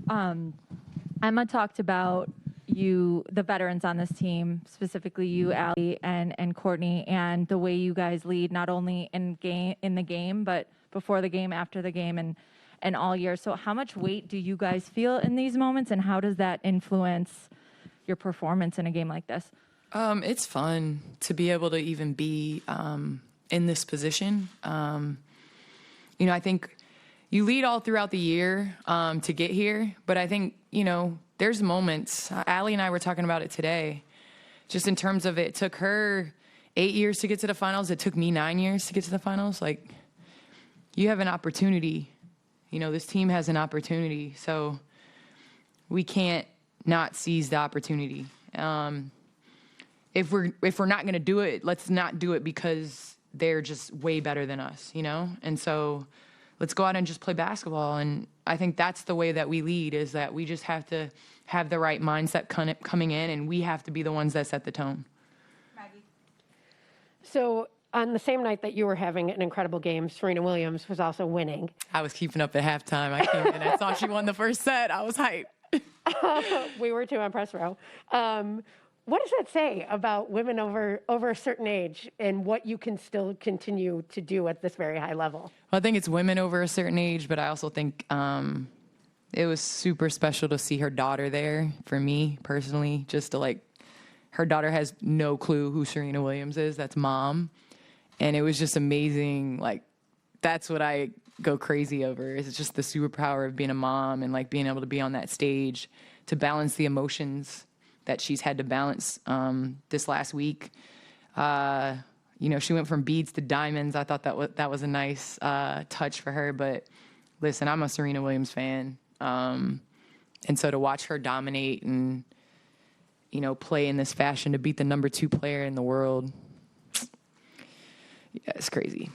Emma talked about you, the veterans on this team, specifically you, Allie, and Courtney, and the way you guys lead, not only in the game, but before the game, after the game, and all year. So how much weight do you guys feel in these moments, and how does that influence your performance in a game like this? It's fun to be able to even be in this position. I think you lead all throughout the year to get here, but I think, there's moments. Allie and I were talking about it today, just in terms of it took her 8 years to get to the finals. It took me 9 years to get to the finals. Like, you have an opportunity. This team has an opportunity, so we can't not seize the opportunity. If we're not going to do it, let's not do it because they're just way better than us, And so let's go out and just play basketball. And I think that's the way that we lead, is that we just have to have the right mindset coming in, and we have to be the ones that set the tone. Maggie. So on the same night that you were having an incredible game, Serena Williams was also winning. I was keeping up at halftime. I came in, I saw she won the first set. I was hyped. We were too on press row. What does that say about women over a certain age and what you can still continue to do at this very high level? Well, I think it's women over a certain age, but I also think it was super special to see her daughter there, for me personally, just to her daughter has no clue who Serena Williams is. That's Mom. And it was just amazing. That's what I go crazy over, is just the superpower of being a mom and being able to be on that stage to balance the emotions that she's had to balance this last week. She went from beads to diamonds. I thought that was a nice touch for her. But listen, I'm a Serena Williams fan. And so to watch her dominate and, play in this fashion to beat the number 2 player in the world, yeah, it's crazy.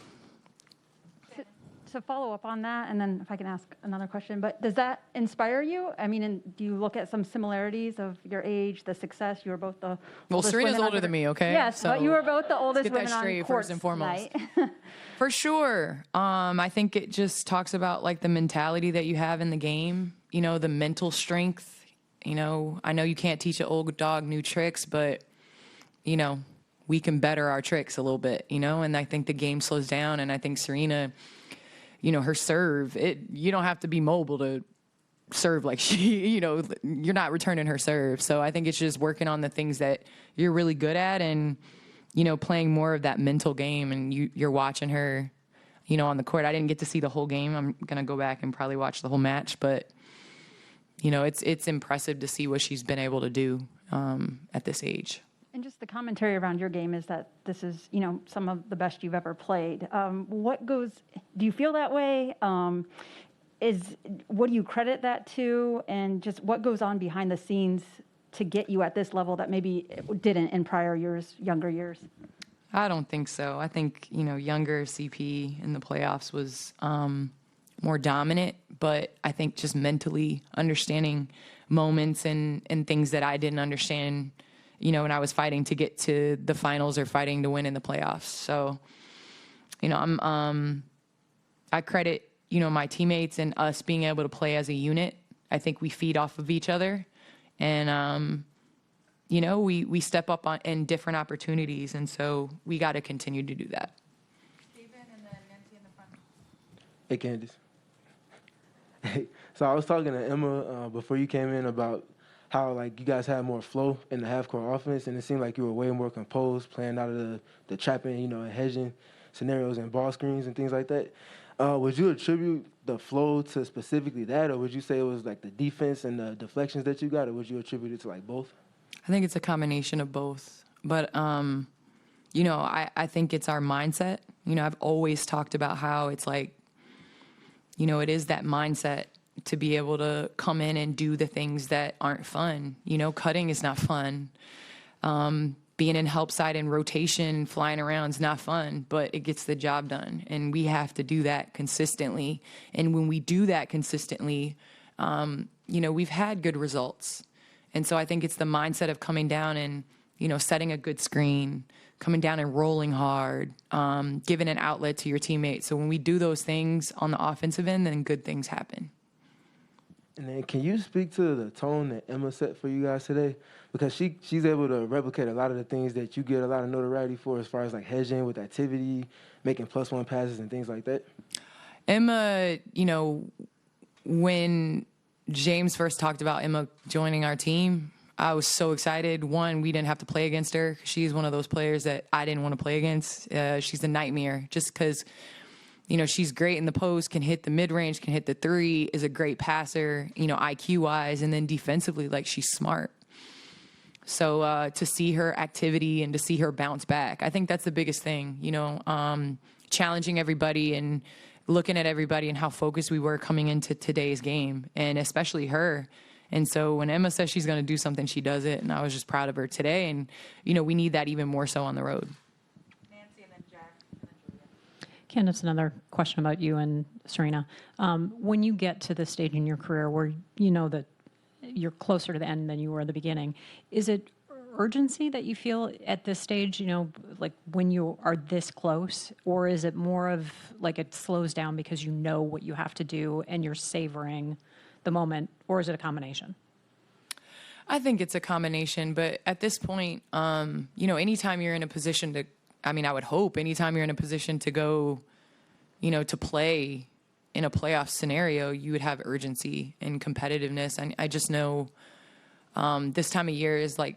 To follow up on that, and then if I can ask another question, but does that inspire you? I mean, and do you look at some similarities of your age, the success? You were both the Serena's older than me, okay? Yes, so but you were both the oldest women on court first and foremost. tonight. For sure. I think it just talks about the mentality that you have in the game, the mental strength. I know you can't teach an old dog new tricks, but, we can better our tricks a little bit, and I think the game slows down, and I think Serena, her serve, you don't have to be mobile to serve like she, you're not returning her serve. So I think it's just working on the things that you're really good at and, playing more of that mental game. And you're watching her, on the court. I didn't get to see the whole game. I'm going to go back and probably watch the whole match. But, it's impressive to see what she's been able to do at this age. And just the commentary around your game is that this is, some of the best you've ever played. Do you feel that way? What do you credit that to? And just what goes on behind the scenes to get you at this level that maybe it didn't in prior years, younger years? I don't think so. I think, younger CP in the playoffs was more dominant, but I think just mentally understanding moments and things that I didn't understand, when I was fighting to get to the finals or fighting to win in the playoffs. So, I credit, my teammates and us being able to play as a unit. I think we feed off of each other, and, we step up in different opportunities. And so we got to continue to do that. Steven and then Nancy in the front. Hey, Candace. Hey, so I was talking to Emma before you came in about how you guys had more flow in the half-court offense, and it seemed like you were way more composed, playing out of the trapping, and hedging scenarios and ball screens and things like that. Would you attribute the flow to specifically that, or would you say it was the defense and the deflections that you got, or would you attribute it to both? I think it's a combination of both. But, I think it's our mindset. I've always talked about how it's it is that mindset to be able to come in and do the things that aren't fun. Cutting is not fun. Being in help side and rotation, flying around is not fun, but it gets the job done. And we have to do that consistently. And when we do that consistently, we've had good results. And so I think it's the mindset of coming down and, setting a good screen, coming down and rolling hard, giving an outlet to your teammates. So when we do those things on the offensive end, then good things happen. And then can you speak to the tone that Emma set for you guys today? Because she's able to replicate a lot of the things that you get a lot of notoriety for as far as like hedging with activity, making +1 passes and things like that. Emma, when James first talked about Emma joining our team, I was so excited. One, we didn't have to play against her. She's one of those players that I didn't want to play against. She's a nightmare just because, she's great in the post, can hit the mid-range, can hit the three, is a great passer, IQ-wise, and then defensively, like, she's smart. So to see her activity and to see her bounce back, I think that's the biggest thing, challenging everybody and looking at everybody and how focused we were coming into today's game, and especially her. And so when Emma says she's going to do something, she does it, and I was just proud of her today. And, we need that even more so on the road. Nancy and then Jack and then Julia. Candace, another question about you and Serena. When you get to this stage in your career where you know that you're closer to the end than you were at the beginning, is it urgency that you feel at this stage, like when you are this close, or is it more of like it slows down because you know what you have to do and you're savoring the moment, or is it a combination? I think it's a combination, but at this point, anytime you're in a position to, I would hope anytime you're in a position to go, to play in a playoff scenario, you would have urgency and competitiveness. And I just know this time of year is like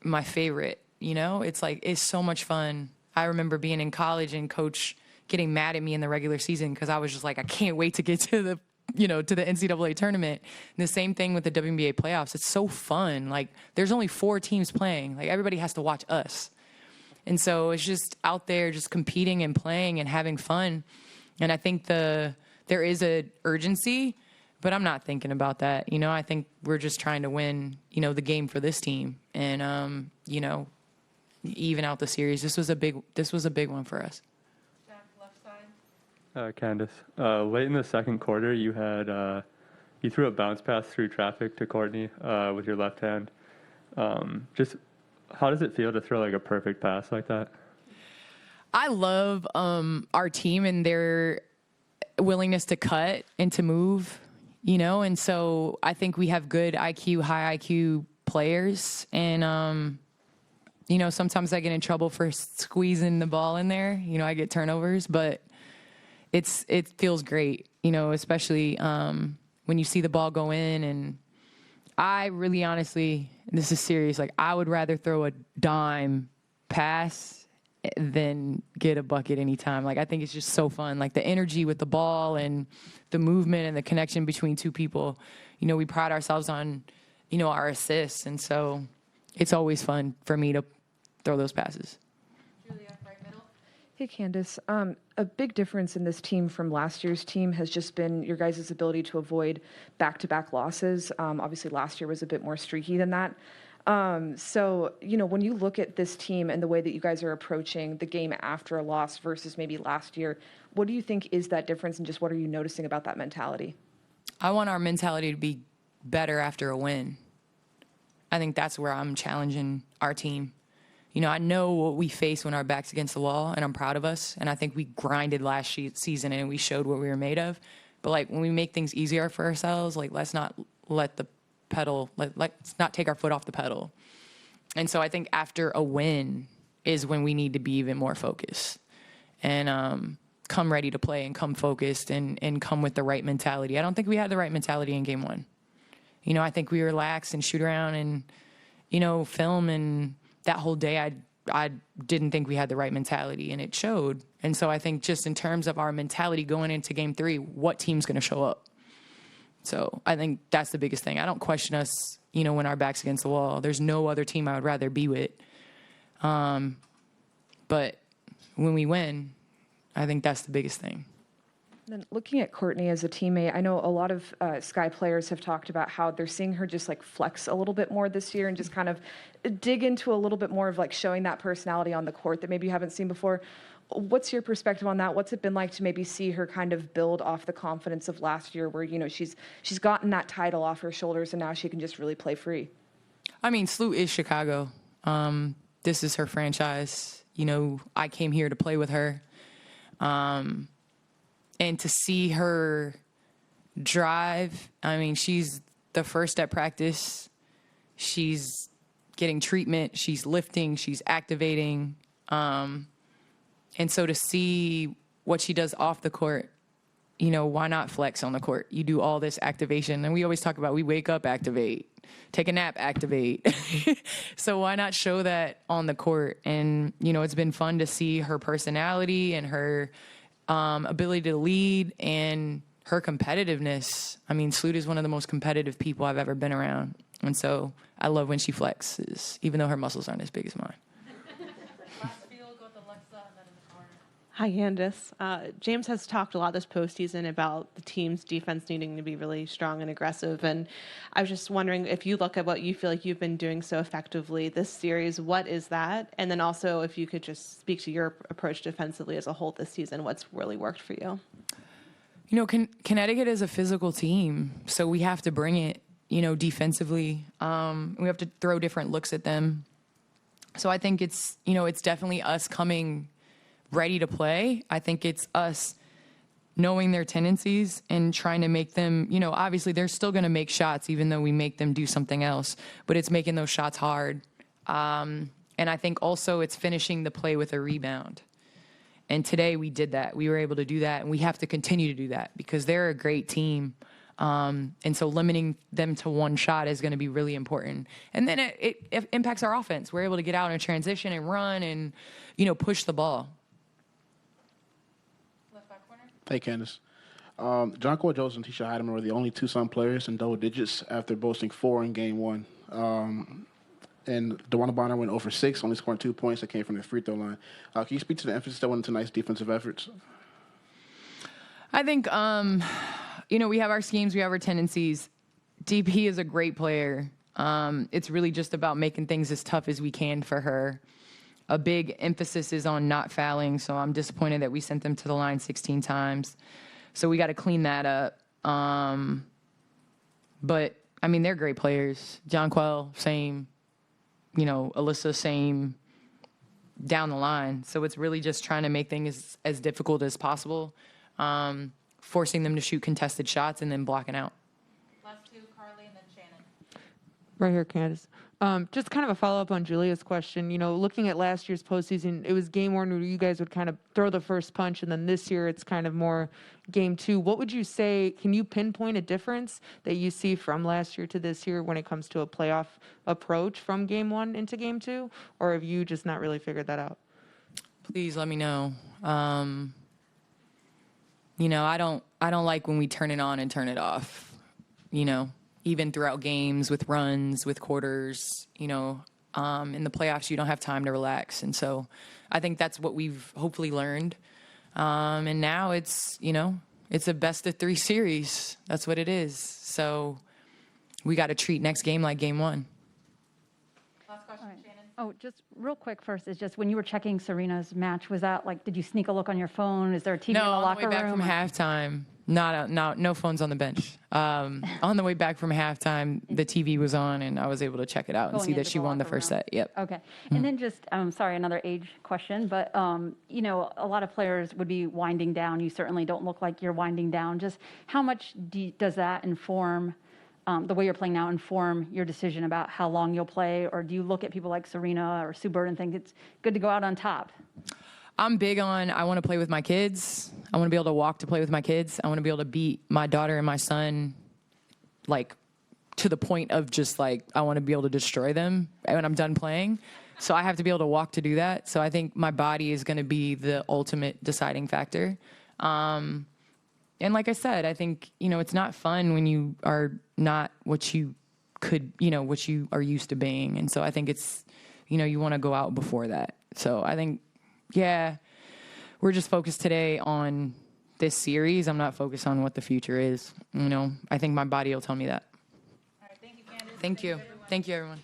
my favorite, it's so much fun. I remember being in college and coach getting mad at me in the regular season because I was just like, I can't wait to get to the to the NCAA tournament. And the same thing with the WNBA playoffs. It's so fun. Like, there's only 4 teams playing. Like, everybody has to watch us. And so it's just out there just competing and playing and having fun. And I think there is a urgency, but I'm not thinking about that. I think we're just trying to win, the game for this team and, even out the series. This was a big one for us. Jack, left side. Candace, late in the second quarter, you threw a bounce pass through traffic to Courtney with your left hand. Just how does it feel to throw like a perfect pass like that? I love our team and their willingness to cut and to move, and so I think we have good IQ, high IQ players, and sometimes I get in trouble for squeezing the ball in there. I get turnovers, but it feels great, especially when you see the ball go in. And I really honestly, this is serious, like I would rather throw a dime pass than get a bucket anytime. Like, I think it's just so fun. Like, the energy with the ball and the movement and the connection between two people. We pride ourselves on, our assists. And so it's always fun for me to throw those passes. Julia, right middle. Hey, Candace. A big difference in this team from last year's team has just been your guys' ability to avoid back-to-back losses. Obviously, last year was a bit more streaky than that. So, when you look at this team and the way that you guys are approaching the game after a loss versus maybe last year, what do you think is that difference, and just what are you noticing about that mentality? I want our mentality to be better after a win. I think that's where I'm challenging our team. I know what we face when our back's against the wall, and I'm proud of us. And I think we grinded last season, and we showed what we were made of. But, like, when we make things easier for ourselves, like, let's not let the pedal, let's not take our foot off the pedal. And so I think after a win is when we need to be even more focused and come ready to play and come focused and come with the right mentality. I don't think we had the right mentality in game 1. I think we relaxed and shoot around and, film, and that whole day I didn't think we had the right mentality, and it showed. And so I think just in terms of our mentality going into game 3, what team's going to show up? So I think that's the biggest thing. I don't question us, when our back's against the wall. There's no other team I would rather be with. But when we win, I think that's the biggest thing. And then looking at Courtney as a teammate, I know a lot of Sky players have talked about how they're seeing her just like flex a little bit more this year and just kind of dig into a little bit more of like showing that personality on the court that maybe you haven't seen before. What's your perspective on that? What's it been like to maybe see her kind of build off the confidence of last year where, she's gotten that title off her shoulders and now she can just really play free? SLU is Chicago. This is her franchise. I came here to play with her. And to see her drive. I mean, she's the first at practice. She's getting treatment. She's lifting. She's activating. And so to see what she does off the court, you know, why not flex on the court? You do all this activation. And we always talk about we wake up, activate, take a nap, activate. So why not show that on the court? And, you know, it's been fun to see her personality and her ability to lead and her competitiveness. I mean, Sloot is one of the most competitive people I've ever been around. And so I love when she flexes, even though her muscles aren't as big as mine. Last field, go to Alexa, and then in the corner. Hi, Candace. James has talked a lot this postseason about the team's defense needing to be really strong and aggressive. And I was just wondering if you look at what you feel like you've been doing so effectively this series, what is that? And then also if you could just speak to your approach defensively as a whole this season, what's really worked for you? You know, Connecticut is a physical team, so we have to bring it, you know, defensively. We have to throw different looks at them. So I think it's, you know, it's definitely us coming ready to play. I think it's us knowing their tendencies and trying to make them, you know, obviously they're still going to make shots even though we make them do something else, but it's making those shots hard. And I think also it's finishing the play with a rebound. And today we did that. We were able to do that, and we have to continue to do that because they're a great team. And so limiting them to one shot is going to be really important. And then it impacts our offense. We're able to get out in transition and run and, you know, push the ball. Left back corner. Hey, Candace. Jonquel Jones and Tisha Heidemann were the only two Sun players in double digits after boasting 4 in Game 1. And DeWanna Bonner went 0 for 6, only scoring 2 points that came from the free throw line. Can you speak to the emphasis that went into tonight's defensive efforts? I think, you know, we have our schemes, we have our tendencies. DP is a great player. It's really just about making things as tough as we can for her. A big emphasis is on not fouling, so I'm disappointed that we sent them to the line 16 times. So we got to clean that up. But, I mean, they're great players. Jonquel, same. You know, Alyssa, same, down the line. So it's really just trying to make things as difficult as possible, forcing them to shoot contested shots and then blocking out. Last two, Carly, and then Shannon. Right here, Candace. Just kind of a follow-up on Julia's question. You know, looking at last year's postseason, it was game one where you guys would kind of throw the first punch, and then this year it's kind of more game two. What would you say, can you pinpoint a difference that you see from last year to this year when it comes to a playoff approach from game one into game two? Or have you just not really figured that out? Please let me know. You know, I don't like when we turn it on and turn it off, you know. Even throughout games, with runs, with quarters, you know, in the playoffs, you don't have time to relax. And so I think that's what we've hopefully learned. And now it's, you know, it's a best of 3 series. That's what it is. So we got to treat next game like game 1. Last question, Shannon. Oh, just real quick first, is just when you were checking Serena's match, was that like, did you sneak a look on your phone? Is there a TV in the No, on locker the way back room? from halftime. No phones on the bench. On the way back from halftime, the TV was on, and I was able to check it out and Going see that into she the won the locker first room. set. Yep. Okay. And then just, sorry, another age question, but, you know, a lot of players would be winding down. You certainly don't look like you're winding down. Just how much does that inform, the way you're playing now, inform your decision about how long you'll play? Or do you look at people like Serena or Sue Bird and think it's good to go out on top? I'm big on, I want to play with my kids. I want to be able to walk to play with my kids. I want to be able to beat my daughter and my son, like, to the point of just, like, I want to be able to destroy them when I'm done playing. So I have to be able to walk to do that. So I think my body is going to be the ultimate deciding factor. And like I said, I think, you know, it's not fun when you are not what you could, you know, what you are used to being. And so I think it's, you know, you want to go out before that. So I think, yeah, we're just focused today on this series. I'm not focused on what the future is. You know, I think my body will tell me that. All right, thank you, Candace. Thank you. everyone. Thank you, everyone.